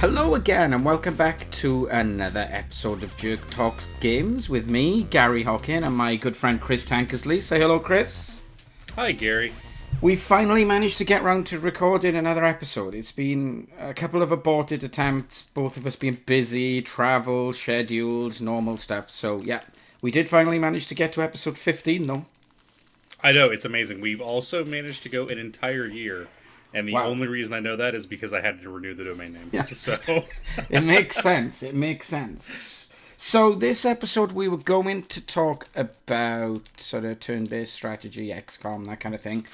Hello again, and welcome back to another episode of Jerk Talks Games with me, Gary Hockin, and my good friend Chris Tankersley. Say hello, Chris. Hi, Gary. We finally managed to get round to recording another episode. It's been a couple of aborted attempts, both of us being busy, travel, schedules, normal stuff. So, yeah, we did finally manage to get to episode 15, though. I know, it's amazing. We've also managed to go an entire year. And the only reason I know that is because I had to renew the domain name. Yeah. So It makes sense. It makes sense. So this episode we were going to talk about sort of turn-based strategy, XCOM, that kind of thing.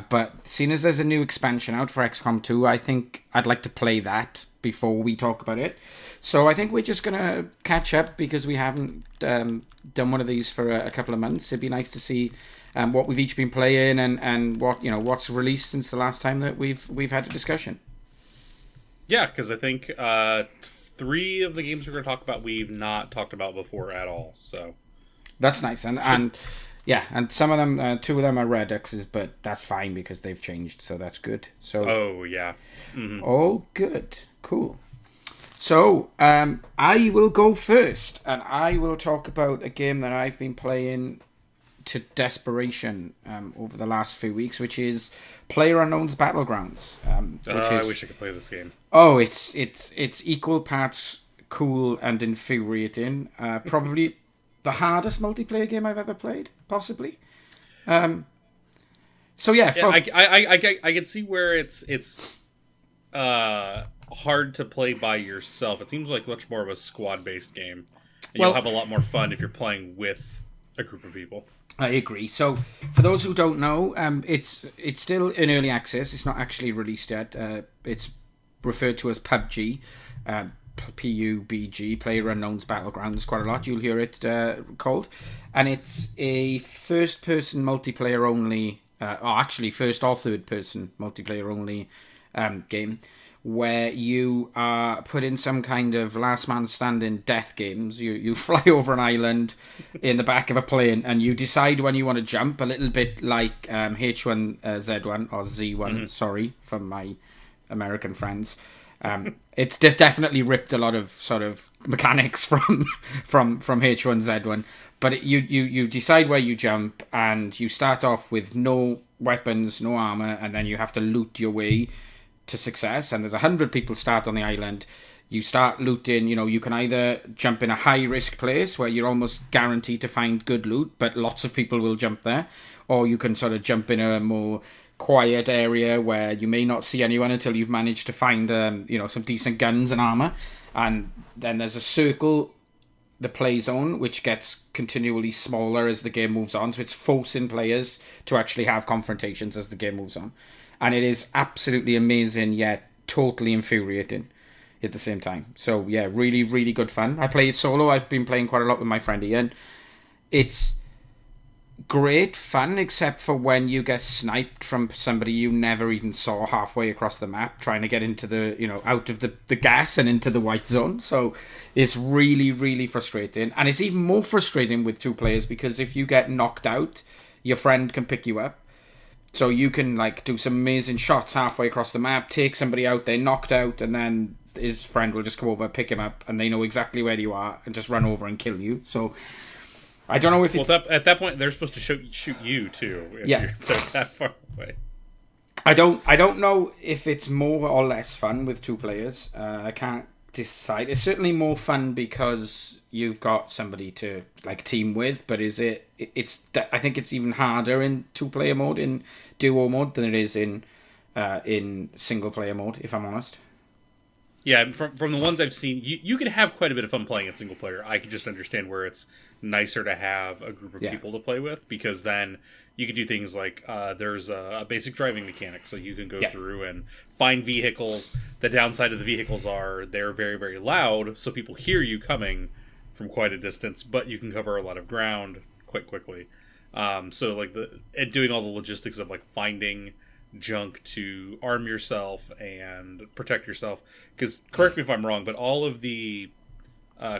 But seeing as there's a new expansion out for XCOM 2, I think I'd like to play that before we talk about it. So I think we're just going to catch up because we haven't done one of these for a couple of months. It'd be nice to see what we've each been playing and what what's released since the last time that we've had a discussion. yeah, because I think 3 of the games we're going to talk about we've not talked about before at all. So that's nice, and some of them, 2 of them are Reduxes, but that's fine because they've changed, so that's good. So oh, good, cool. So I will go first, and I will talk about a game that I've been playing to desperation over the last few weeks, which is PlayerUnknown's Battlegrounds. I wish I could play this game. Oh, it's equal parts cool and infuriating. Probably the hardest multiplayer game I've ever played, possibly. I can see where it's hard to play by yourself. It seems like much more of a squad-based game. And you'll have a lot more fun if you're playing with a group of people. I agree. So, for those who don't know, it's still in early access. It's not actually released yet. It's referred to as PUBG, PUBG, PlayerUnknown's Battlegrounds. Quite a lot. You'll hear it called, and it's a first-person multiplayer only, first or third-person multiplayer only game, where you are put in some kind of last man standing death games. You fly over an island in the back of a plane and you decide when you want to jump, a little bit like H1Z1 or Z1, sorry, from my American friends. It's definitely ripped a lot of sort of mechanics from H1Z1, but you decide where you jump and you start off with no weapons, no armor, and then you have to loot your way to success, and there's 100 people start on the island. You start looting, you can either jump in a high risk place where you're almost guaranteed to find good loot, but lots of people will jump there, or you can sort of jump in a more quiet area where you may not see anyone until you've managed to find some decent guns and armor. And then there's a circle, the play zone, which gets continually smaller as the game moves on, so it's forcing players to actually have confrontations as the game moves on. And it is absolutely amazing, yet totally infuriating at the same time. So, yeah, really, really good fun. I play it solo. I've been playing quite a lot with my friend Ian. It's great fun, except for when you get sniped from somebody you never even saw halfway across the map, trying to get into out of the gas and into the white zone. So it's really, really frustrating. And it's even more frustrating with 2 players, because if you get knocked out, your friend can pick you up. So you can do some amazing shots halfway across the map, take somebody out, they're knocked out, and then his friend will just come over, pick him up, and they know exactly where you are and just run over and kill you. So I don't know if it's... Well, at that point, they're supposed to shoot you, too, if you're that far away. I don't know if it's more or less fun with 2 players. I can't decide. It's certainly more fun because you've got somebody to team with, but I think it's even harder in 2-player mode, in duo mode, than it is in single player mode, if I'm honest. Yeah, from the ones I've seen, you can have quite a bit of fun playing it single player. I can just understand where it's nicer to have a group of people to play with, because then you can do things like there's a basic driving mechanic, so you can go through and find vehicles. The downside of the vehicles are they're very, very loud, so people hear you coming from quite a distance, but you can cover a lot of ground quite quickly. And doing all the logistics of finding junk to arm yourself and protect yourself. Because, correct me if I'm wrong, but all of the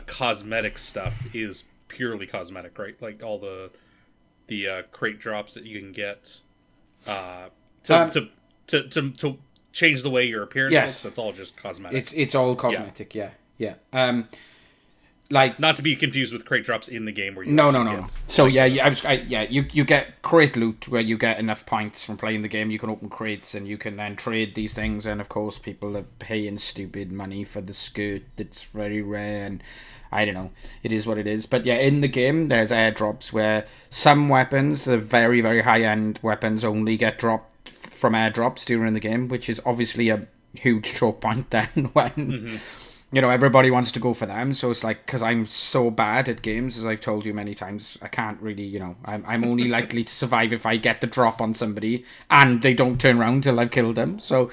cosmetic stuff is purely cosmetic, right? Like all the crate drops that you can get to change the way your appearance looks. That's all just cosmetic. It's all cosmetic. Yeah. Like, not to be confused with crate drops in the game where you no. So you get crate loot where you get enough points from playing the game. You can open crates and you can then trade these things. And of course, people are paying stupid money for the skirt that's very rare. And I don't know, it is what it is. But yeah, in the game, there's airdrops where some weapons, the very very high end weapons, only get dropped from airdrops during the game, which is obviously a huge choke point then when. You know, everybody wants to go for them, so it's like, because I'm so bad at games, as I've told you many times, I can't really, you know, I'm only likely to survive if I get the drop on somebody, and they don't turn around till I've killed them, so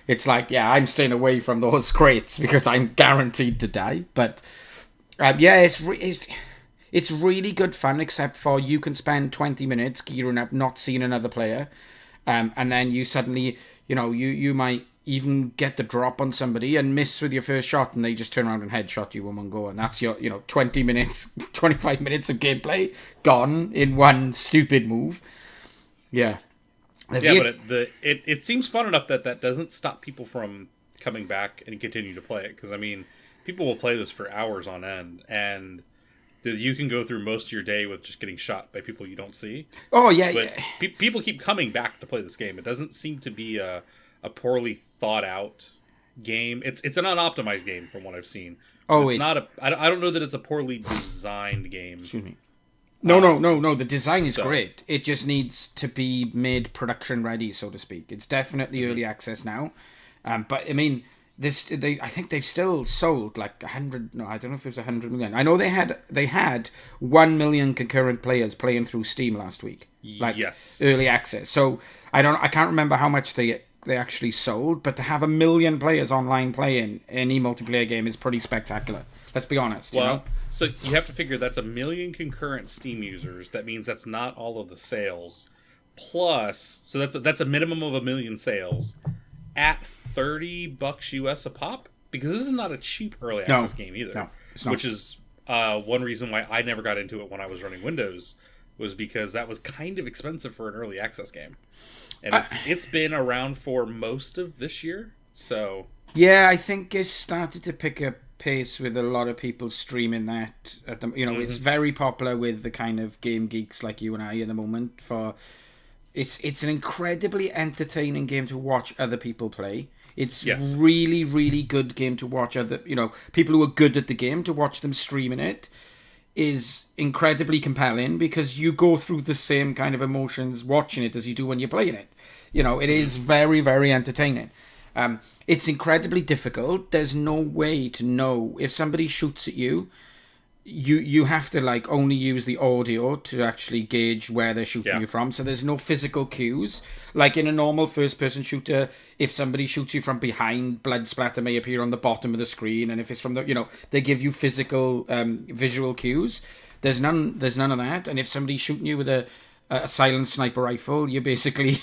it's like, yeah, I'm staying away from those crates, because I'm guaranteed to die, but, it's really good fun, except for you can spend 20 minutes gearing up, not seeing another player, and then you suddenly, you know, you might even get the drop on somebody and miss with your first shot, and they just turn around and headshot you in one go, and that's your, you know, 20 minutes 25 minutes of gameplay gone in one stupid move. But it seems fun enough that doesn't stop people from coming back and continue to play it, because I mean, people will play this for hours on end, and you can go through most of your day with just getting shot by people you don't see. People keep coming back to play this game. It doesn't seem to be a poorly thought out game. It's an unoptimized game from what I've seen. I don't know that it's a poorly designed game. Excuse me. No. The design is great. It just needs to be made production ready, so to speak. It's definitely early access now. But I mean, I think they've still sold like 100. No, I don't know if it was 100 million. I know they had 1 million concurrent players playing through Steam last week. Like, yes, early access. So I can't remember how much they actually sold, but to have 1 million players online playing any multiplayer game is pretty spectacular. Let's be honest. Well, you know? So you have to figure that's 1 million concurrent Steam users. That means that's not all of the sales. Plus, so that's a minimum of 1 million sales at $30 US a pop, because this is not a cheap early access game either. No, it's not. Which is one reason why I never got into it when I was running Windows, was because that was kind of expensive for an early access game. And it's been around for most of this year, so... Yeah, I think it's started to pick up pace with a lot of people streaming that. It's very popular with the kind of game geeks like you and I at the moment. It's an incredibly entertaining game to watch other people play. It's really, really good game to watch people who are good at the game, to watch them streaming it is incredibly compelling, because you go through the same kind of emotions watching it as you do when you're playing it. You know, it is very, very entertaining. It's incredibly difficult. There's no way to know if somebody shoots at you. You have to like only use the audio to actually gauge where they're shooting you from. So there's no physical cues. Like in a normal first-person shooter, if somebody shoots you from behind, blood splatter may appear on the bottom of the screen, and if it's from they give you physical visual cues. There's none of that. And if somebody's shooting you with a silent sniper rifle, you're basically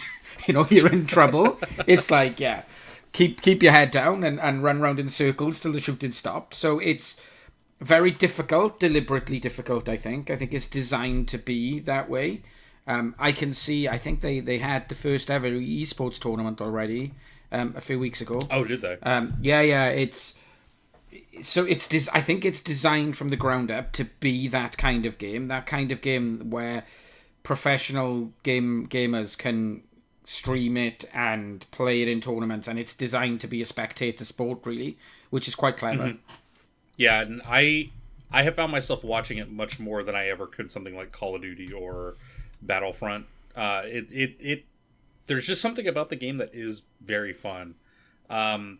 you're in trouble. It's like keep your head down and run around in circles till the shooting stops. So it's very difficult, deliberately difficult, I think. I think it's designed to be that way. I think they had the first ever esports tournament already a few weeks ago. Oh, did they? I think it's designed from the ground up to be that kind of game where professional gamers can stream it and play it in tournaments, and it's designed to be a spectator sport, really, which is quite clever. Mm-hmm. Yeah, and I have found myself watching it much more than I ever could something like Call of Duty or Battlefront. There's just something about the game that is very fun. I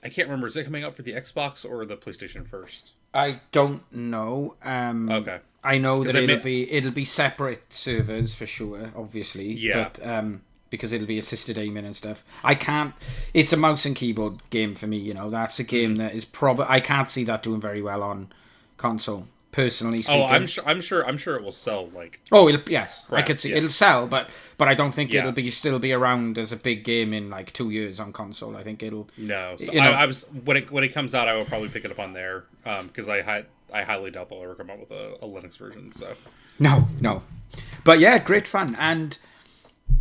can't remember, is it coming out for the Xbox or the PlayStation first? I don't know. Okay. I know that it'll be separate servers for sure, obviously. Yeah. But because it'll be assisted aiming and stuff. It's a mouse and keyboard game for me, That's a game that is I can't see that doing very well on console, personally speaking. Oh, I'm sure it will sell like... Oh, yes. Crap, I could see it'll sell, but I don't think it'll still be around as a big game in like 2 years on console. I think it'll... No. So I was when it comes out, I will probably pick it up on there, because I highly doubt they'll ever come out with a Linux version, so... No. But yeah, great fun. And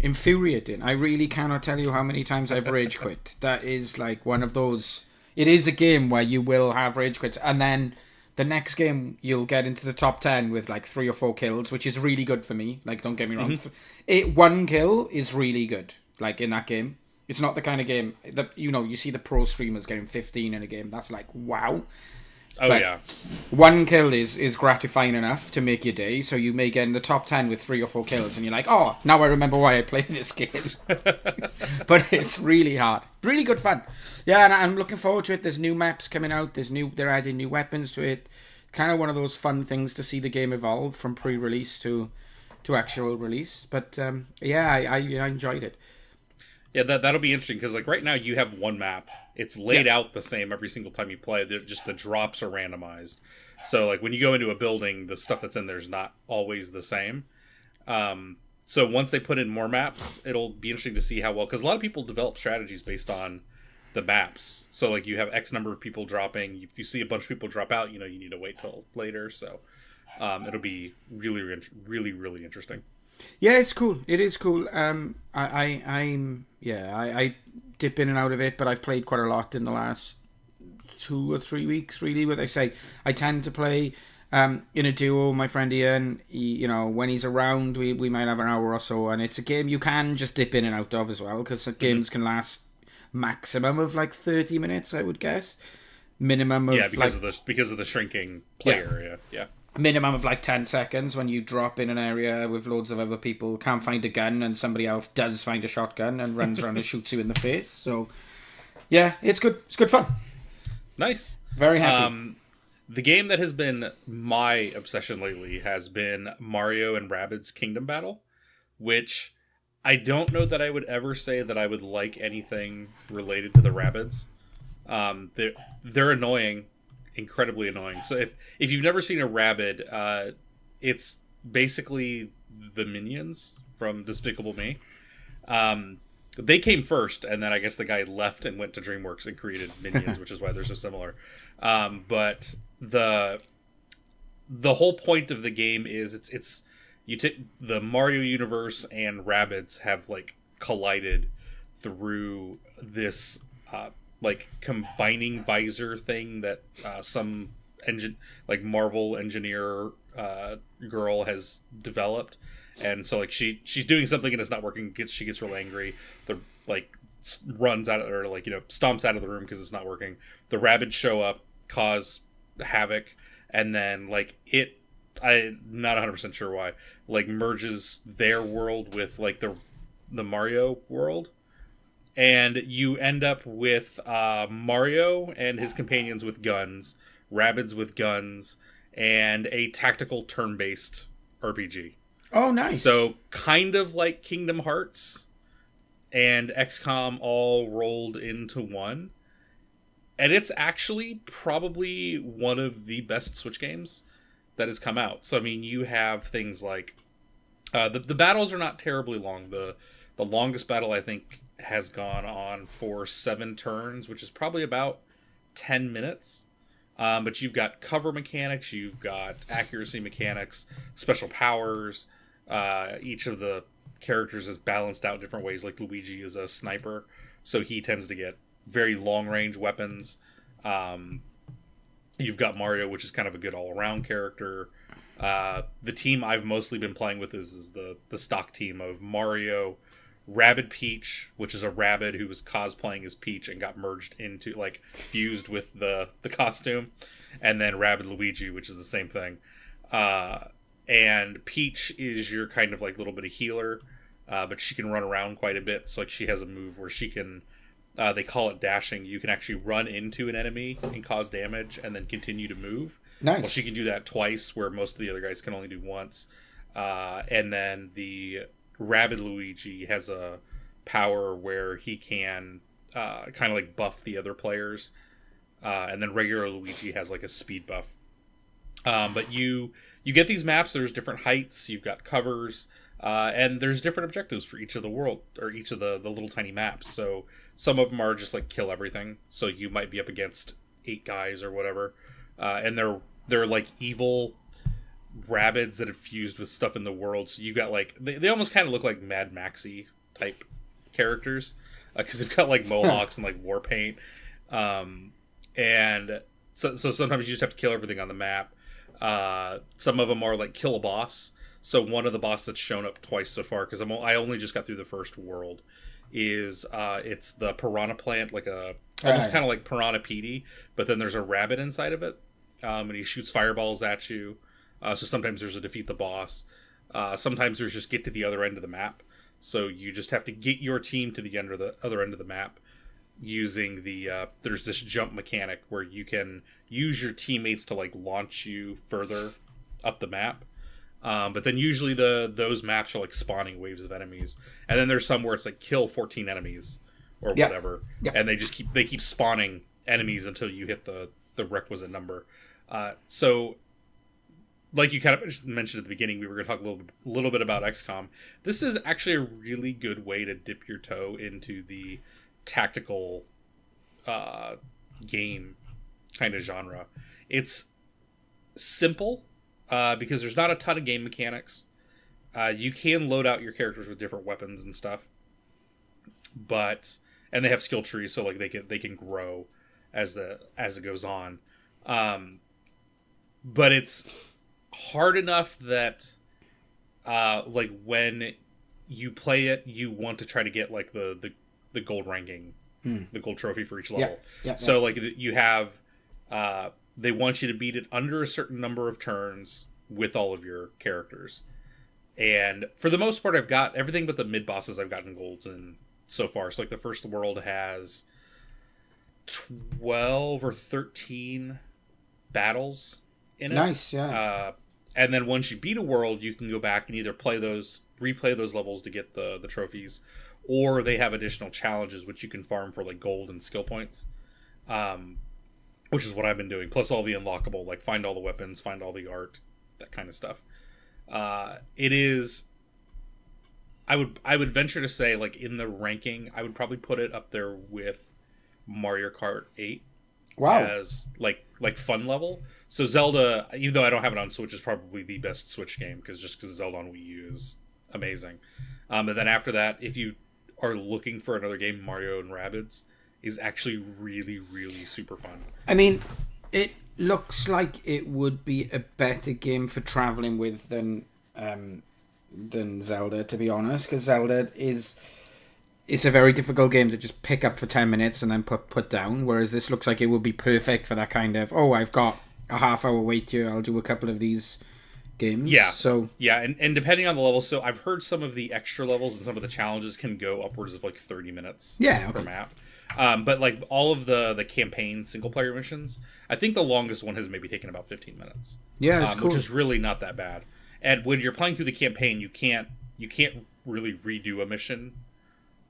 infuriating. I really cannot tell you how many times I've rage quit. That is like one of those. It is a game where you will have rage quits, and then the next game you'll get into the top 10 with like 3 or 4 kills, which is really good for me. Like, don't get me wrong, one kill is really good. Like in that game, it's not the kind of game that you see the pro streamers getting 15 in a game. That's like wow. Oh, but yeah. One kill is gratifying enough to make your day, so you may get in the top 10 with 3 or 4 kills, and you're like, oh, now I remember why I play this game. But it's really hard. Really good fun. Yeah, and I'm looking forward to it. There's new maps coming out. They're adding new weapons to it. Kind of one of those fun things to see the game evolve from pre-release to actual release. But, I enjoyed it. Yeah, that'll be interesting, because like right now you have one map. It's laid out the same every single time you play. Just the drops are randomized. So like when you go into a building, the stuff that's in there is not always the same. So once they put in more maps, it'll be interesting to see how well, because a lot of people develop strategies based on the maps. So like you have X number of people dropping. If you see a bunch of people drop out, you need to wait till later. So it'll be really, really, really interesting. Yeah, it's cool. It is cool. I dip in and out of it, but I've played quite a lot in the last 2 or 3 weeks, really. What I say, I tend to play in a duo. My friend Ian, when he's around, we might have an hour or so, and it's a game you can just dip in and out of as well, because games can last maximum of like 30 minutes, I would guess. Minimum of because of the shrinking play area. Yeah. Minimum of like 10 seconds when you drop in an area with loads of other people, can't find a gun, and somebody else does find a shotgun and runs around and shoots you in the face. So, yeah, it's good. It's good fun. Nice. Very happy. The game that has been my obsession lately has been Mario and Rabbids Kingdom Battle, which I don't know that I would ever say that I would like anything related to the Rabbids. They're annoying. Incredibly annoying. So if you've never seen a Rabbid, it's basically the Minions from Despicable Me. They came first, and then I guess the guy left and went to DreamWorks and created Minions, which is why they're so similar. But the whole point of the game is it's you take the Mario universe and Rabbids have like collided through this like combining visor thing that some Marvel engineer girl has developed, and so like she's doing something and it's not working. She gets real angry. The runs out of, or stomps out of the room because it's not working. The Rabbids show up, cause havoc, and then I'm not 100% sure why, merges their world with the Mario world. And you end up with Mario and his companions with guns, Rabbids with guns, and a tactical turn-based RPG. Oh, nice. So kind of like Kingdom Hearts and XCOM all rolled into one. And it's actually probably one of the best Switch games that has come out. So, I mean, you have things like... the battles are not terribly long. The longest battle, I think, has gone on for 7 turns, which is probably about 10 minutes. But you've got cover mechanics, you've got accuracy mechanics, special powers. Each of the characters is balanced out in different ways. Like Luigi is a sniper, so he tends to get very long-range weapons. You've got Mario, which is kind of a good all-around character. The team I've mostly been playing with is the stock team of Mario, Rabbid Peach, which is a rabbit who was cosplaying as Peach and got merged into, fused with the costume, and then Rabbid Luigi, which is the same thing. And Peach is your kind of little bit of healer, but she can run around quite a bit. So she has a move where she can, they call it dashing. You can actually run into an enemy and cause damage and then continue to move. Nice. Well, she can do that twice, where most of the other guys can only do once. And then the Rabbid Luigi has a power where he can kind of buff the other players, and then regular Luigi has a speed buff. But you get these maps. There's different heights. You've got covers, and there's different objectives for each of the world, or each of the little tiny maps. So some of them are just kill everything. So you might be up against 8 guys or whatever, and they're evil Rabbids that have fused with stuff in the world. So you got like they almost kind of look like Mad Maxy type characters because they've got like mohawks and like war paint, and so sometimes you just have to kill everything on the map. Some of them are like kill a boss. So one of the bosses that's shown up twice so far, because I only just got through the first world, is it's the piranha plant, like almost kind of like Piranha PD, but then there's a rabbit inside of it, and he shoots fireballs at you. So sometimes there's a defeat the boss. Sometimes there's just get to the other end of the map. So you just have to get your team to the other end of the map using there's this jump mechanic where you can use your teammates to like launch you further up the map. But then usually those maps are like spawning waves of enemies. And then there's some where it's like kill 14 enemies or whatever. Yep. And they keep spawning enemies until you hit the requisite number. So like you kind of mentioned at the beginning, we were going to talk a little bit about XCOM. This is actually a really good way to dip your toe into the tactical game kind of genre. It's simple because there's not a ton of game mechanics. You can load out your characters with different weapons and stuff, and they have skill trees, so like they can grow as it goes on. But it's hard enough that like when you play it, you want to try to get like the gold ranking, the gold trophy for each level. So like you have they want you to beat it under a certain number of turns with all of your characters. And for the most part, I've got everything but the mid bosses I've gotten golds in so far. So like the first world has 12 or 13 battles in it. Nice, yeah. And then once you beat a world, you can go back and either replay those levels to get the trophies, or they have additional challenges which you can farm for like gold and skill points, which is what I've been doing. Plus all the unlockable, like find all the weapons, find all the art, that kind of stuff. It is. I would venture to say, like in the ranking, I would probably put it up there with Mario Kart 8. Wow. As like fun level. So Zelda, even though I don't have it on Switch, is probably the best Switch game because Zelda on Wii U is amazing. And then after that, if you are looking for another game, Mario and Rabbids is actually really, really super fun. I mean, it looks like it would be a better game for traveling with than Zelda, to be honest, because Zelda it's a very difficult game to just pick up for 10 minutes and then put down, whereas this looks like it would be perfect for that kind of, I've got a half-hour wait here, I'll do a couple of these games. Yeah. So yeah, and depending on the level, so I've heard some of the extra levels and some of the challenges can go upwards of like 30 minutes per map. But like all of the campaign single-player missions, I think the longest one has maybe taken about 15 minutes. Yeah, it's cool. Which is really not that bad. And when you're playing through the campaign, you can't really redo a mission,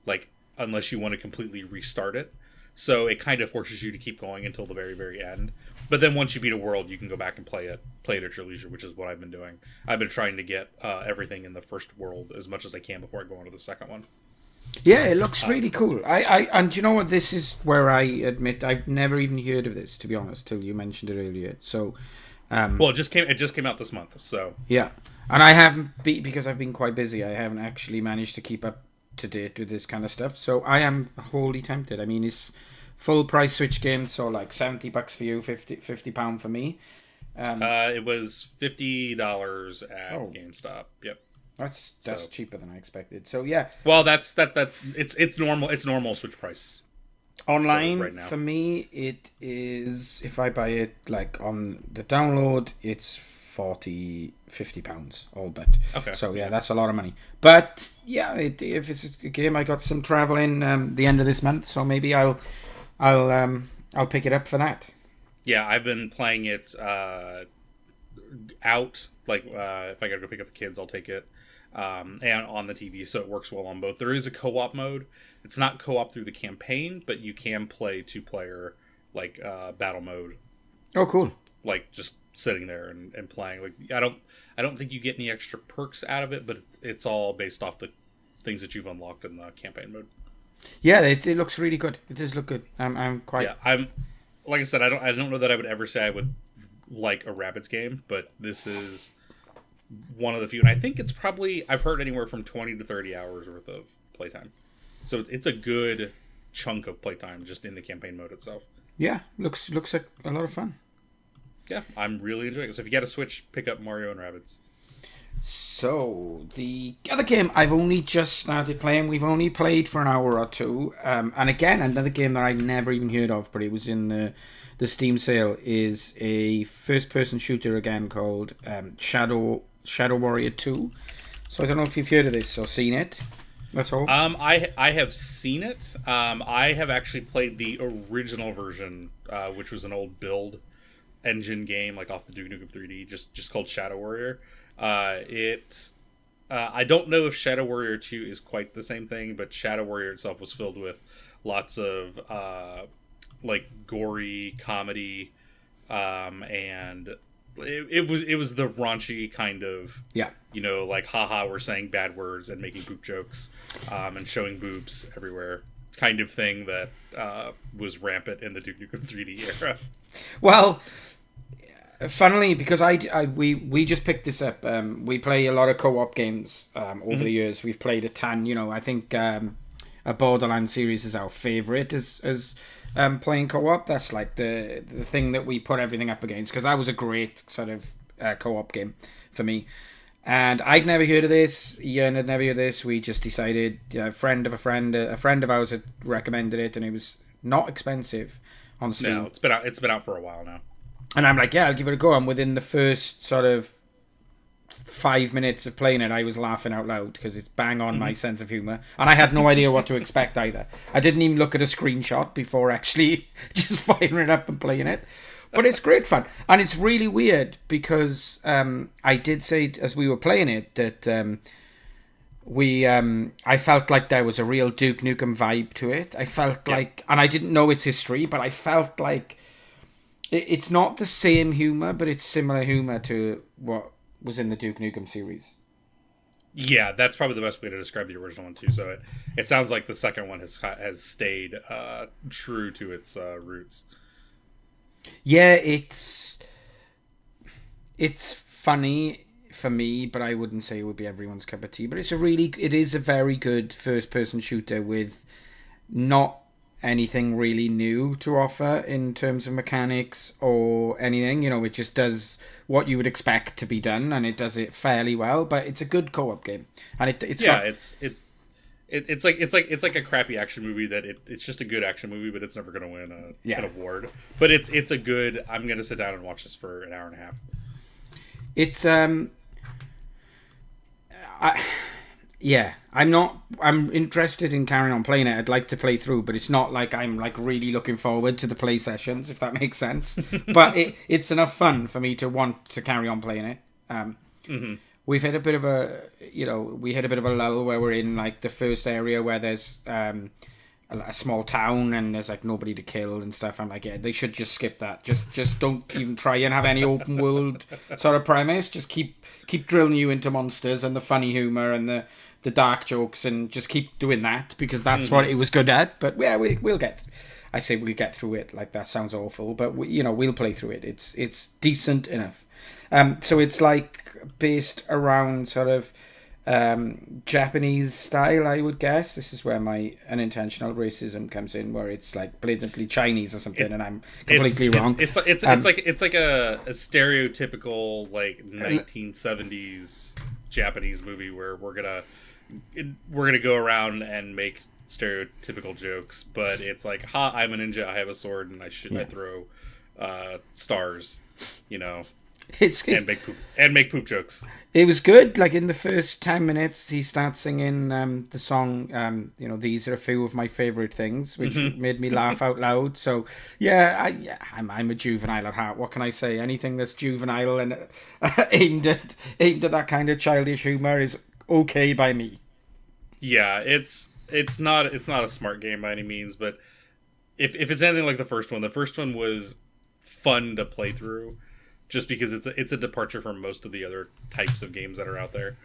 like, unless you want to completely restart it. So it kind of forces you to keep going until the very, very end. But then once you beat a world, you can go back and play it at your leisure, which is what I've been doing. I've been trying to get everything in the first world as much as I can before I go on to the second one. Yeah, it looks really cool. And you know what? This is where I admit I've never even heard of this, to be honest, till you mentioned it earlier. So, well, it just came out this month. So yeah, and I haven't because I've been quite busy. I haven't actually managed to keep up to date with this kind of stuff. So I am wholly tempted. I mean, it's full price Switch game, so like $70 for you, £50 for me. It was $50 at GameStop. Yep. That's cheaper than I expected. So yeah. Well, that's it's normal. It's normal Switch price. Online right now. For me, it is, if I buy it like on the download, it's £50 all bet. Okay. So yeah, that's a lot of money. But yeah, if it's a game, I got some travel in the end of this month, so maybe I'll pick it up for that. Yeah, I've been playing it out. Like if I gotta go pick up the kids, I'll take it. And on the TV, so it works well on both. There is a co-op mode. It's not co-op through the campaign, but you can play 2-player like battle mode. Oh, cool! Like just sitting there and playing. Like I don't think you get any extra perks out of it, but it's all based off the things that you've unlocked in the campaign mode. Yeah, it looks really good. It does look good. I'm quite. Yeah, I'm. Like I said, I don't know that I would ever say I would like a Rabbids game, but this is one of the few, and I think it's probably, I've heard anywhere from 20 to 30 hours worth of playtime. So it's a good chunk of playtime just in the campaign mode itself. Yeah, looks like a lot of fun. Yeah, I'm really enjoying it. So if you get a Switch, pick up Mario and Rabbids. So, the other game I've only just started playing, we've only played for an hour or two, and again, another game that I've never even heard of, but it was in the Steam sale, is a first-person shooter again called Shadow Warrior 2. So I don't know if you've heard of this or seen it. That's all. I have seen it. I have actually played the original version, which was an old build engine game, like off the Duke Nukem 3D, just called Shadow Warrior. I don't know if Shadow Warrior 2 is quite the same thing, but Shadow Warrior itself was filled with lots of like gory comedy, and it was the raunchy kind of, like, haha, we're saying bad words and making poop jokes, and showing boobs everywhere kind of thing that was rampant in the Duke Nukem 3D era. Well, funnily, because we just picked this up. We play a lot of co-op games over the years. We've played a ton. I think a Borderlands series is our favourite as playing co-op. That's like the thing that we put everything up against, because that was a great sort of co-op game for me. And I'd never heard of this. Ian had never heard of this. We just decided, a friend of ours had recommended it, and it was not expensive on Steam. No, it's been out for a while now. And I'm like, yeah, I'll give it a go. And within the first sort of 5 minutes of playing it, I was laughing out loud, because it's bang on my sense of humour. And I had no idea what to expect either. I didn't even look at a screenshot before actually just firing it up and playing it. But it's great fun. And it's really weird, because I did say, as we were playing it, that I felt like there was a real Duke Nukem vibe to it. I felt like, and I didn't know its history, but I felt like it's not the same humour, but it's similar humour to what was in the Duke Nukem series. Yeah, that's probably the best way to describe the original one too. So it sounds like the second one has stayed true to its roots. Yeah, it's funny for me, but I wouldn't say it would be everyone's cup of tea. But it is a very good first-person shooter with not anything really new to offer in terms of mechanics or anything. it just does what you would expect to be done, and it does it fairly well. But it's a good co-op game, and it's like a crappy action movie that it's just a good action movie, but it's never going to win an award. But it's a good, I'm going to sit down and watch this for an hour and a half. It's I'm interested in carrying on playing it. I'd like to play through, but it's not like I'm like really looking forward to the play sessions, if that makes sense. But it's enough fun for me to want to carry on playing it. We've hit a bit of a lull where we're in like the first area where there's a small town and there's like nobody to kill and stuff. I'm like, yeah, they should just skip that. Just don't even try and have any open world sort of premise. Just keep drilling you into monsters and the funny humor and the dark jokes, and just keep doing that, because that's what it was good at. But yeah, we'll get through it. Like, that sounds awful, but we'll play through it. It's decent enough. So it's like based around sort of Japanese style, I would guess. This is where my unintentional racism comes in, where it's like blatantly Chinese or something, and I'm completely wrong. It's like a stereotypical like 1970s Japanese movie where we're gonna go around and make stereotypical jokes, but it's like, ha, I'm a ninja, I have a sword, and I throw stars, and make poop jokes. It was good. Like, in the first 10 minutes, he starts singing the song, these are a few of my favourite things, which made me laugh out loud. So, I'm a juvenile at heart. What can I say? Anything that's juvenile and aimed at that kind of childish humour is okay by me. Yeah, it's not a smart game by any means, but if it's anything like the first one was fun to play through, just because it's a departure from most of the other types of games that are out there.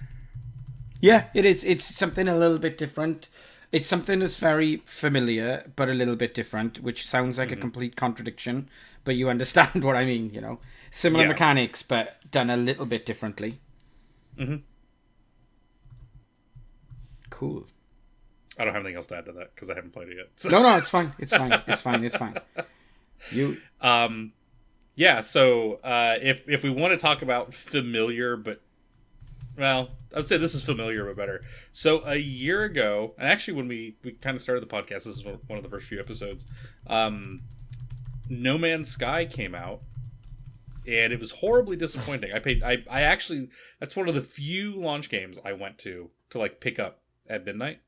Yeah, it is. It's something a little bit different. It's something that's very familiar, but a little bit different, which sounds like a complete contradiction, but you understand what I mean, Similar mechanics, but done a little bit differently. Mm-hmm. Cool. I don't have anything else to add to that because I haven't played it yet. So. No, it's fine. It's fine. It's fine. It's fine. You. Yeah. So if we want to talk about familiar, but well, I would say this is familiar but better. So a year ago, and actually when we kind of started the podcast, this is one of the first few episodes. No Man's Sky came out, and it was horribly disappointing. I actually, that's one of the few launch games I went to like pick up at midnight,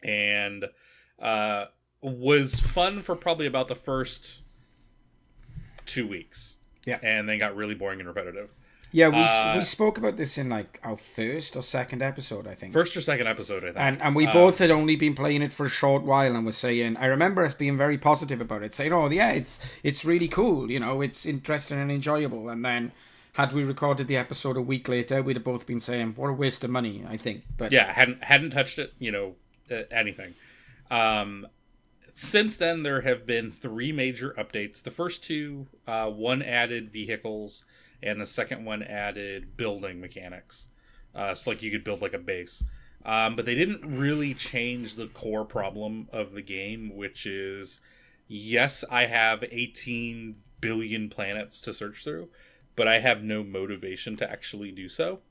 and was fun for probably about the first 2 weeks. Yeah, and then got really boring and repetitive. Yeah, we spoke about this in like our first or second episode, I think. First or second episode, I think. And we both had only been playing it for a short while and was saying, I remember us being very positive about it, saying, oh yeah, it's really cool, you know, it's interesting and enjoyable. And then had we recorded the episode a week later, we'd have both been saying, what a waste of money, I think. But yeah, hadn't touched it, you know, anything. Since then, there have been 3 major updates. The first 2, one added vehicles, and the second one added building mechanics. So like you could build like a base. But they didn't really change the core problem of the game, which is, yes, I have 18 billion planets to search through, but I have no motivation to actually do so.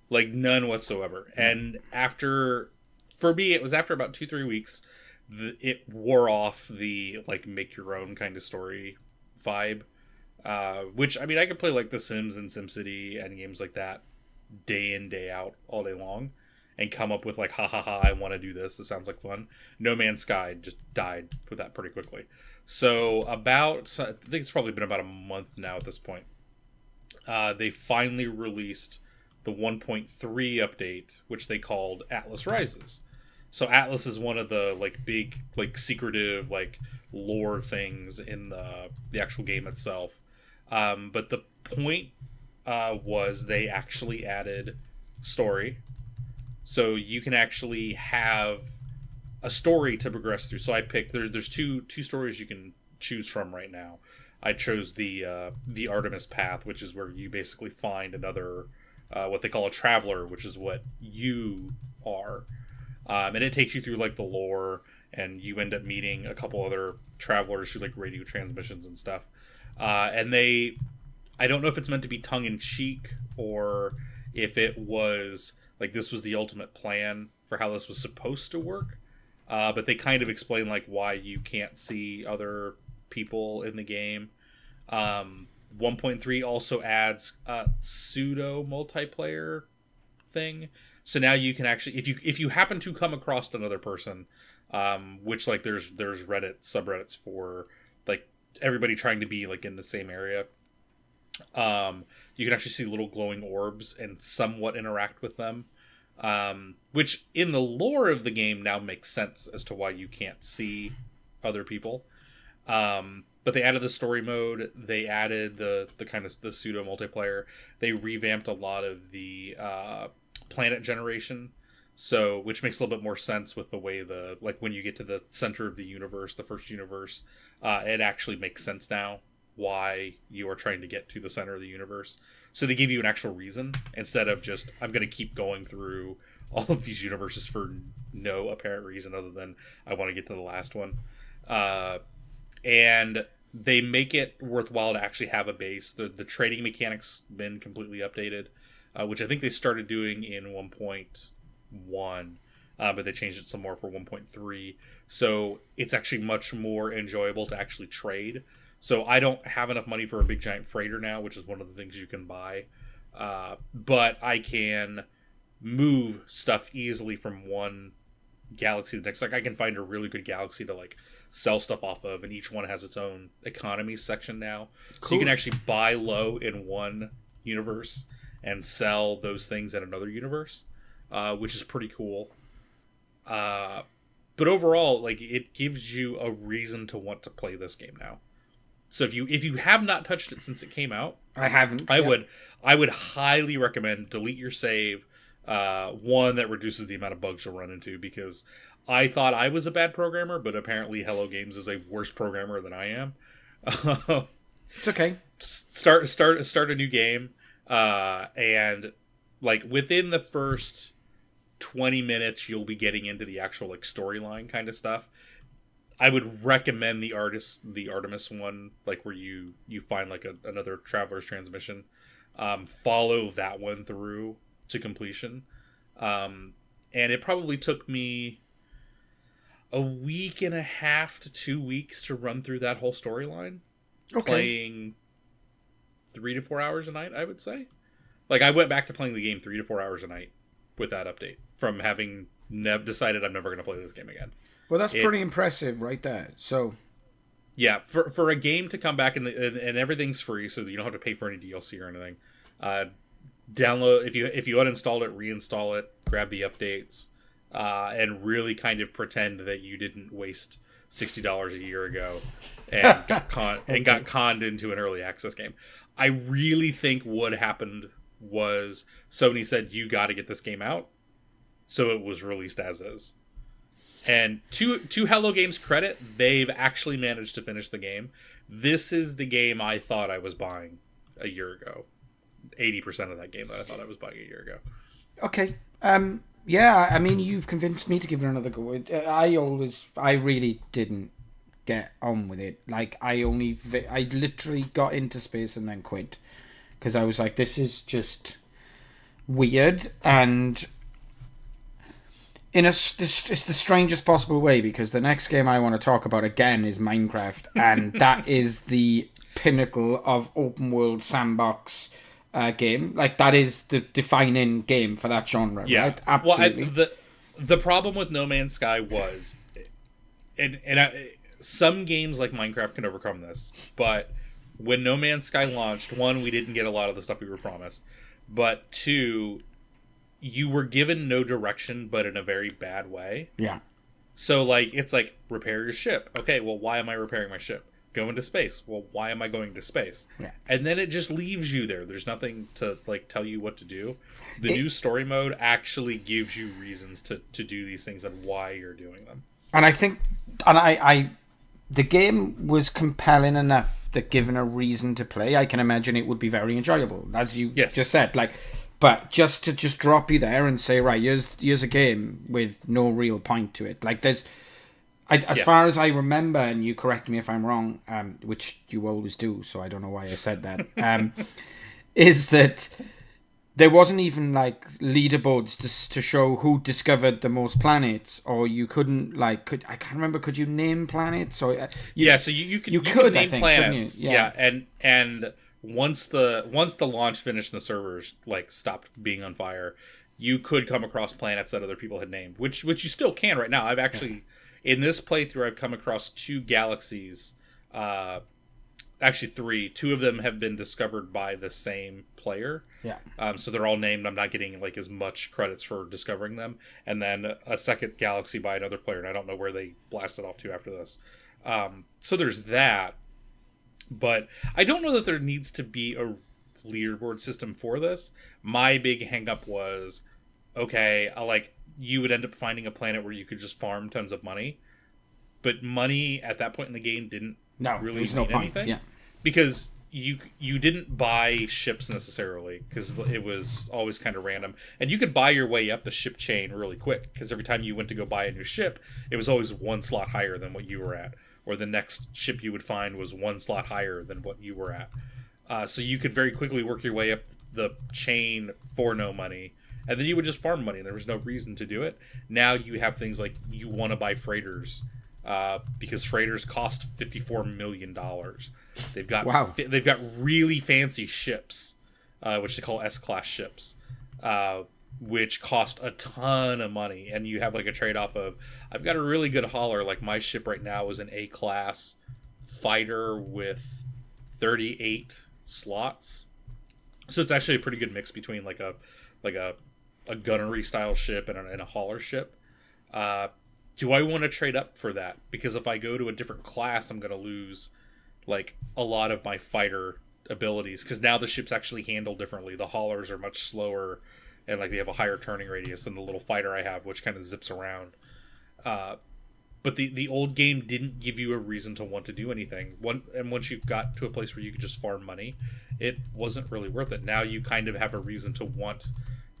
Like, none whatsoever. And for me, it was after about 2-3 weeks, it wore off the, like, make your own kind of story vibe. Which, I mean, I could play like The Sims and SimCity and games like that day in, day out, all day long, and come up with like, ha ha ha, I want to do this. This sounds like fun. No Man's Sky just died with that pretty quickly. So I think it's probably been about a month now at this point. They finally released the 1.3 update, which they called Atlas Rises. So Atlas is one of the like big, like secretive, like lore things in the actual game itself. But the point was they actually added story, so you can actually have a story to progress through. So I picked there's two stories you can choose from right now. I chose the Artemis path, which is where you basically find another what they call a traveler, which is what you are, and it takes you through like the lore, and you end up meeting a couple other travelers through like radio transmissions and stuff. And I don't know if it's meant to be tongue-in-cheek or if it was like this was the ultimate plan for how this was supposed to work. But they kind of explain like why you can't see other people in the game. 1.3 also adds a pseudo multiplayer thing. So now you can actually, if you happen to come across another person, which like there's Reddit subreddits for like everybody trying to be like in the same area, you can actually see little glowing orbs and somewhat interact with them, which in the lore of the game now makes sense as to why you can't see other people. But they added the story mode, they added the kind of the pseudo multiplayer, they revamped a lot of the planet generation, so which makes a little bit more sense with the way like when you get to the center of the universe, the first universe, it actually makes sense now why you are trying to get to the center of the universe. So they give you an actual reason instead of just, I'm going to keep going through all of these universes for no apparent reason other than I want to get to the last one. And they make it worthwhile to actually have a base. The trading mechanics been completely updated, which I think they started doing in 1.1, but they changed it some more for 1.3. So it's actually much more enjoyable to actually trade. So I don't have enough money for a big giant freighter now, which is one of the things you can buy. But I can move stuff easily from one galaxy to the next. Like I can find a really good galaxy to like sell stuff off of, and each one has its own economy section now. Cool. So you can actually buy low in one universe and sell those things in another universe, which is pretty cool. But overall, like it gives you a reason to want to play this game now. So if you have not touched it since it came out, I haven't. I would highly recommend delete your save. One, that reduces the amount of bugs you'll run into, because I thought I was a bad programmer, but apparently Hello Games is a worse programmer than I am. It's okay. Start a new game, and like within the first 20 minutes, you'll be getting into the actual like storyline kind of stuff. I would recommend the Artemis one, like where you find like another Traveler's Transmission. Follow that one through to completion. And it probably took me a week and a half to 2 weeks to run through that whole storyline. Okay. Playing 3 to 4 hours a night, I would say. Like, I went back to playing the game 3 to 4 hours a night with that update from having decided I'm never going to play this game again. Well, that's pretty impressive right there. So, yeah, for a game to come back and everything's free, so that you don't have to pay for any DLC or anything. Download if you uninstalled it, reinstall it, grab the updates, and really kind of pretend that you didn't waste $60 a year ago and got conned into an early access game. I really think what happened was Sony said, you got to get this game out, so it was released as is. And to Hello Games' credit, they've actually managed to finish the game. This is the game I thought I was buying a year ago. 80% of that game that I thought I was buying a year ago. Okay. Yeah, I mean, you've convinced me to give it another go. I really didn't get on with it. Like, I literally got into space and then quit. Because I was like, this is just weird, and it's the strangest possible way, because the next game I want to talk about again is Minecraft, and that is the pinnacle of open world sandbox game. Like, that is the defining game for that genre, right? Absolutely. Well, the problem with No Man's Sky was, some games like Minecraft can overcome this, but when No Man's Sky launched, one, we didn't get a lot of the stuff we were promised, but two, you were given no direction, but in a very bad way. Yeah. So, like, it's like, repair your ship. Okay, well, why am I repairing my ship? Go into space. Well, why am I going to space? Yeah. And then it just leaves you there. There's nothing to, like, tell you what to do. The new story mode actually gives you reasons to do these things and why you're doing them. And I think, the game was compelling enough that, given a reason to play, I can imagine it would be very enjoyable, as you just said. Like, but just to drop you there and say, right, here's a game with no real point to it. Like, as far as I remember, and you correct me if I'm wrong, which you always do, so I don't know why I said that, is that there wasn't even, like, leaderboards to show who discovered the most planets, or you couldn't, like, I can't remember, could you name planets? Or so you could name I think, planets. Couldn't you? Yeah. And once the launch finished and the servers, like, stopped being on fire, you could come across planets that other people had named, which you still can right now. I've actually, in this playthrough, I've come across 2 galaxies, actually 3. 2 of them have been discovered by the same player. Yeah. So they're all named. I'm not getting, like, as much credits for discovering them. And then a second galaxy by another player, and I don't know where they blasted off to after this. So there's that. But I don't know that there needs to be a leaderboard system for this. My big hang-up was, okay, you would end up finding a planet where you could just farm tons of money. But money at that point in the game didn't really mean anything. Yeah. Because you didn't buy ships necessarily, because it was always kind of random. And you could buy your way up the ship chain really quick, because every time you went to go buy a new ship, it was always 1 slot higher than what you were at. Or the next ship you would find was 1 slot higher than what you were at. So you could very quickly work your way up the chain for no money. And then you would just farm money. There was no reason to do it. Now you have things like, you want to buy freighters. Because freighters cost $54 million. They've got they've got really fancy ships, which they call S-class ships, which cost a ton of money. And you have, like, a trade-off of, I've got a really good hauler. Like, my ship right now is an A-class fighter with 38 slots. So it's actually a pretty good mix between, like a gunnery style ship and a hauler ship. Do I want to trade up for that? Because if I go to a different class, I'm going to lose, like, a lot of my fighter abilities. Because now the ships actually handle differently. The haulers are much slower, and, like, they have a higher turning radius than the little fighter I have, which kind of zips around. But the old game didn't give you a reason to want to do anything. And once you got to a place where you could just farm money, it wasn't really worth it. Now you kind of have a reason to want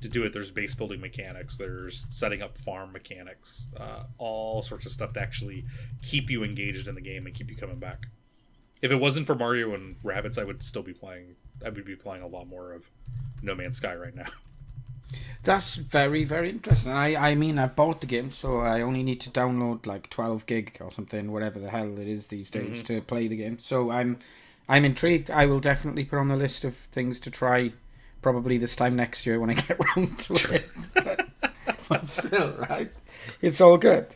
to do it, there's base building mechanics, there's setting up farm mechanics, all sorts of stuff to actually keep you engaged in the game and keep you coming back. If it wasn't for Mario and Rabbids, I would still be playing. I would be playing a lot more of No Man's Sky right now. That's very, very interesting. I mean, I bought the game, so I only need to download like 12 gig or something, whatever the hell it is these days, to play the game. So I'm intrigued. I will definitely put on the list of things to try, probably this time next year when I get round to it. But still, right? It's all good.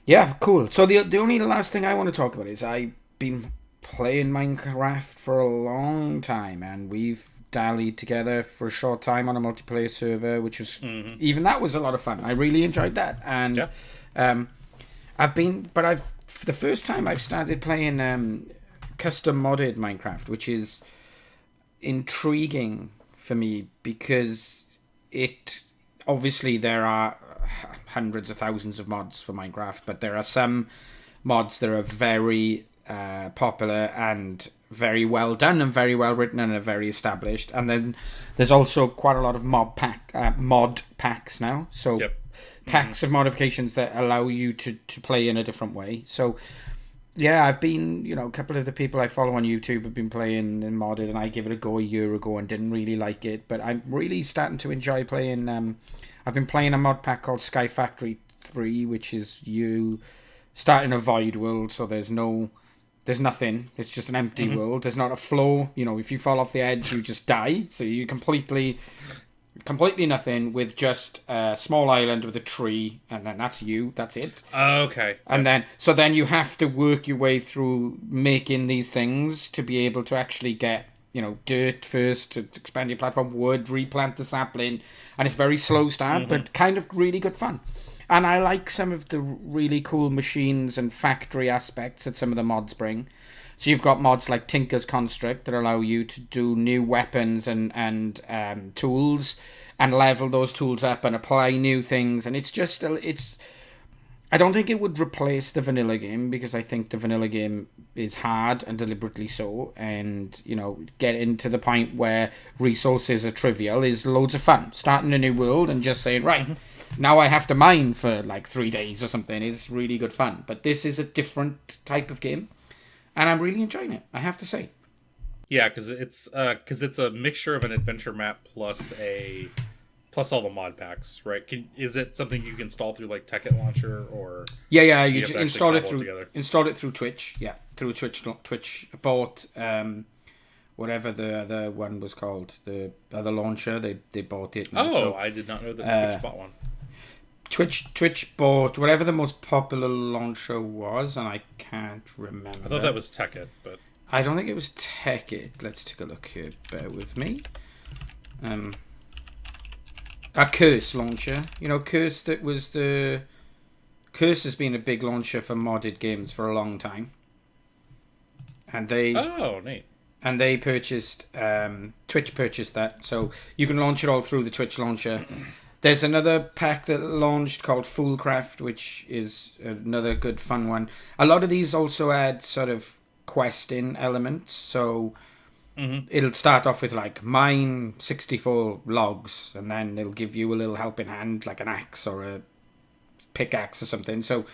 Yeah, cool. So the only last thing I want to talk about is I've been playing Minecraft for a long time, and we've dallied together for a short time on a multiplayer server, which was even that was a lot of fun. I really enjoyed that, and for the first time I've started playing custom modded Minecraft, which is intriguing for me because it obviously there are hundreds of thousands of mods for Minecraft, but there are some mods that are very popular and very well done and very well written and are very established. And then there's also quite a lot of mod packs now, so packs of modifications that allow you to play in a different way. So yeah, I've been, a couple of the people I follow on YouTube have been playing and modded, and I gave it a go a year ago and didn't really like it, but I'm really starting to enjoy playing. I've been playing a mod pack called Sky Factory 3, which is you start in a void world, so there's nothing. It's just an empty world. There's not a floor. If you fall off the edge, you just die. So you completely nothing with just a small island with a tree, and then that's you. That's it. Okay. And then you have to work your way through making these things to be able to actually get, dirt first to expand your platform, wood, replant the sapling, and it's very slow start, but kind of really good fun. And I like some of the really cool machines and factory aspects that some of the mods bring. So you've got mods like Tinker's Construct that allow you to do new weapons and tools and level those tools up and apply new things. And I don't think it would replace the vanilla game, because I think the vanilla game is hard and deliberately so. And, getting to the point where resources are trivial is loads of fun. Starting a new world and just saying, right, now I have to mine for like 3 days or something is really good fun. But this is a different type of game, and I'm really enjoying it, I have to say. Yeah, because it's a mixture of an adventure map plus all the mod packs, right? Is it something you can install through like Tekkit Launcher, or you install it through Twitch. Yeah, through Twitch. Bought whatever the other one was called, the other launcher. They bought it. I did not know that Twitch bought one. Twitch bought whatever the most popular launcher was, and I can't remember. I thought that was Tekkit, but I don't think it was Tekkit. Let's take a look here. Bear with me. A Curse launcher. Curse, that was the... Curse has been a big launcher for modded games for a long time. And they... Oh, neat. And they purchased... Twitch purchased that. So you can launch it all through the Twitch launcher. There's another pack that launched called Foolcraft, which is another good fun one. A lot of these also add sort of questing elements. So... It'll start off with like mine 64 logs, and then they'll give you a little helping hand like an axe or a pickaxe or something. So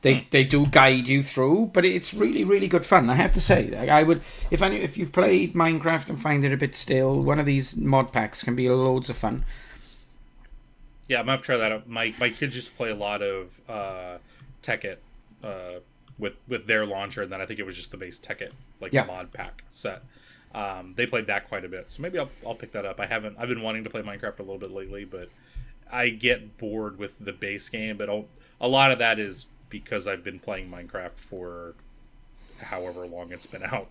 they do guide you through, but it's really, really good fun, I have to say. I would, if you've played Minecraft and find it a bit stale, one of these mod packs can be loads of fun. Yeah, I'm gonna have to try that out. My kids used to play a lot of Tekkit with their launcher, and then I think it was just the base Tekkit mod pack set. They played that quite a bit, so maybe I'll pick that up. I've been wanting to play Minecraft a little bit lately, but I get bored with the base game. But a lot of that is because I've been playing Minecraft for however long it's been out.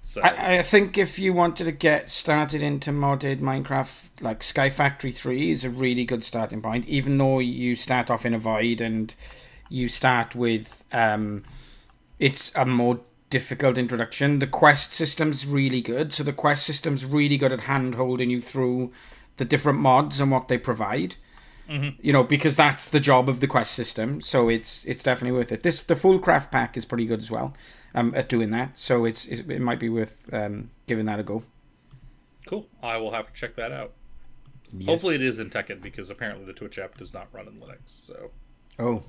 So I think if you wanted to get started into modded Minecraft, like Sky Factory 3 is a really good starting point, even though you start off in a void and you start with it's a more difficult introduction. The quest system's really good, so the quest system's really good at hand holding you through the different mods and what they provide. Because that's the job of the quest system, so it's definitely worth it. The Foolcraft pack is pretty good as well at doing that, so it might be worth giving that a go. Cool. I will have to check that out. Yes. Hopefully it is in Tekken, because apparently the Twitch app does not run in Linux. So. Oh.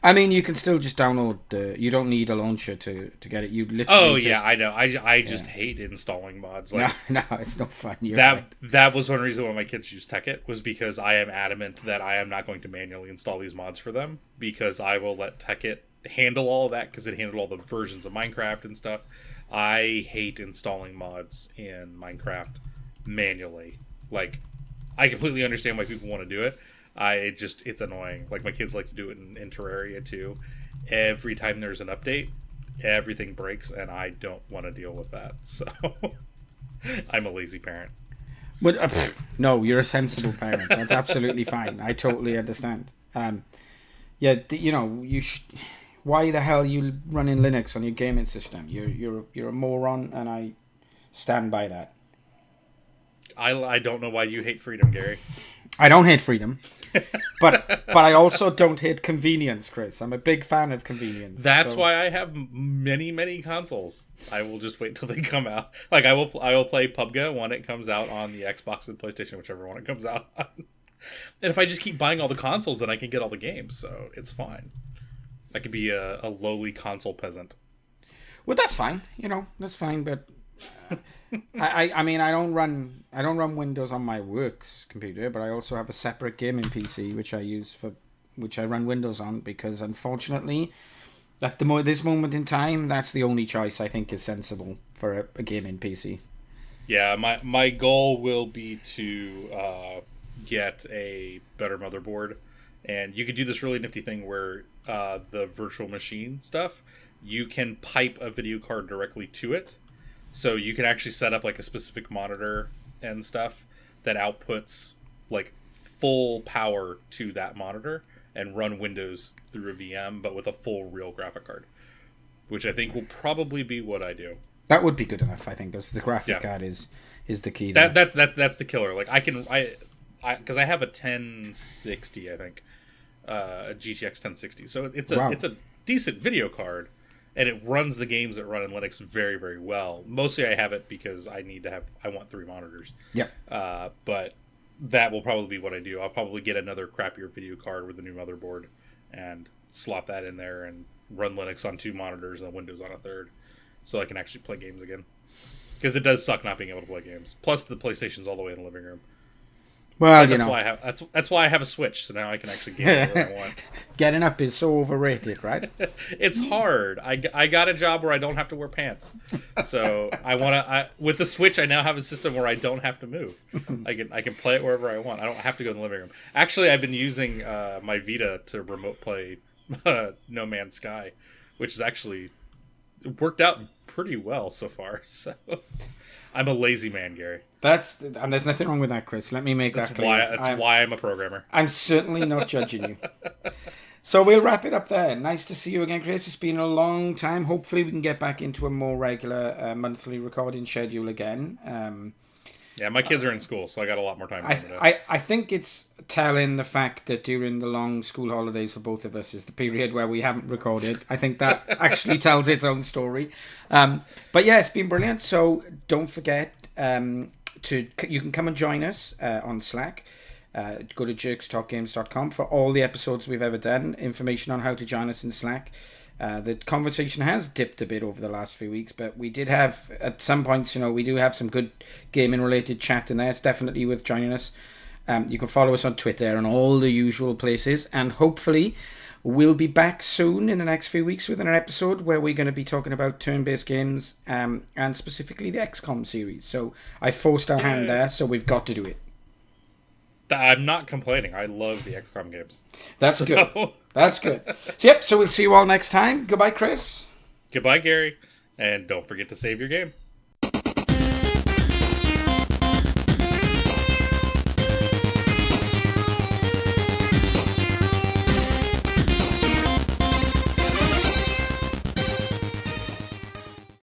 I mean, you can still just download you don't need a launcher to get it. You literally I know. I just hate installing mods. Like, no, it's not fun. That was one reason why my kids use Tekkit, was because I am adamant that I am not going to manually install these mods for them, because I will let Tekkit handle all of that, because it handled all the versions of Minecraft and stuff. I hate installing mods in Minecraft manually. Like, I completely understand why people want to do it. It's annoying. Like, my kids like to do it in Terraria too. Every time there's an update, everything breaks, and I don't want to deal with that. So I'm a lazy parent. But no, you're a sensible parent. That's absolutely fine. I totally understand. Why the hell you running Linux on your gaming system? You're a moron, and I stand by that. I don't know why you hate freedom, Gary. I don't hate freedom, but I also don't hate convenience, Chris. I'm a big fan of convenience. That's why I have many consoles. I will just wait till they come out. Like, I will play PUBG when it comes out on the Xbox and PlayStation, whichever one it comes out on. And if I just keep buying all the consoles, then I can get all the games, so it's fine. I could be a lowly console peasant. Well, that's fine. That's fine, but I mean, I don't run Windows on my works computer, but I also have a separate gaming PC which I run Windows on, because unfortunately, at this moment in time, that's the only choice I think is sensible for a gaming PC. Yeah, my goal will be to get a better motherboard, and you could do this really nifty thing where the virtual machine stuff, you can pipe a video card directly to it. So you can actually set up like a specific monitor and stuff that outputs like full power to that monitor and run Windows through a VM, but with a full real graphic card, which I think will probably be what I do. That would be good enough, I think, because the graphic card is the key. That's the killer. Like, because I have a 1060, I think, a GTX 1060. So it's a decent video card. And it runs the games that run in Linux very, very well. Mostly I have it because I want 3 monitors. Yeah. But that will probably be what I do. I'll probably get another crappier video card with a new motherboard and slot that in there and run Linux on 2 monitors and Windows on a 3rd, so I can actually play games again. Because it does suck not being able to play games. Plus the PlayStation's all the way in the living room. Well, that's why I have a Switch, so now I can actually game whatever I want. Getting up is so overrated, right? It's hard. I got a job where I don't have to wear pants, so with the Switch I now have a system where I don't have to move. I can play it wherever I want. I don't have to go in the living room. Actually, I've been using my Vita to remote play No Man's Sky, which has actually worked out pretty well so far. So I'm a lazy man, Gary. And there's nothing wrong with that, Chris. Let me make that clear. That's why I'm a programmer. I'm certainly not judging you. So we'll wrap it up there. Nice to see you again, Chris. It's been a long time. Hopefully we can get back into a more regular monthly recording schedule again. Yeah, my kids are in school, so I got a lot more time. I think it's telling the fact that during the long school holidays for both of us is the period where we haven't recorded. I think that actually tells its own story. But yeah, it's been brilliant. So don't forget you can come and join us on Slack. Go to jerkstalkgames.com for all the episodes we've ever done. Information on how to join us in Slack. The conversation has dipped a bit over the last few weeks, but we did have, at some points, we do have some good gaming-related chat in there. It's definitely worth joining us. You can follow us on Twitter and all the usual places, and hopefully we'll be back soon in the next few weeks with an episode where we're going to be talking about turn-based games and specifically the XCOM series. So I forced our hand there, so we've got to do it. I'm not complaining. I love the XCOM games. That's good. That's good. So we'll see you all next time. Goodbye, Chris. Goodbye, Gary. And don't forget to save your game.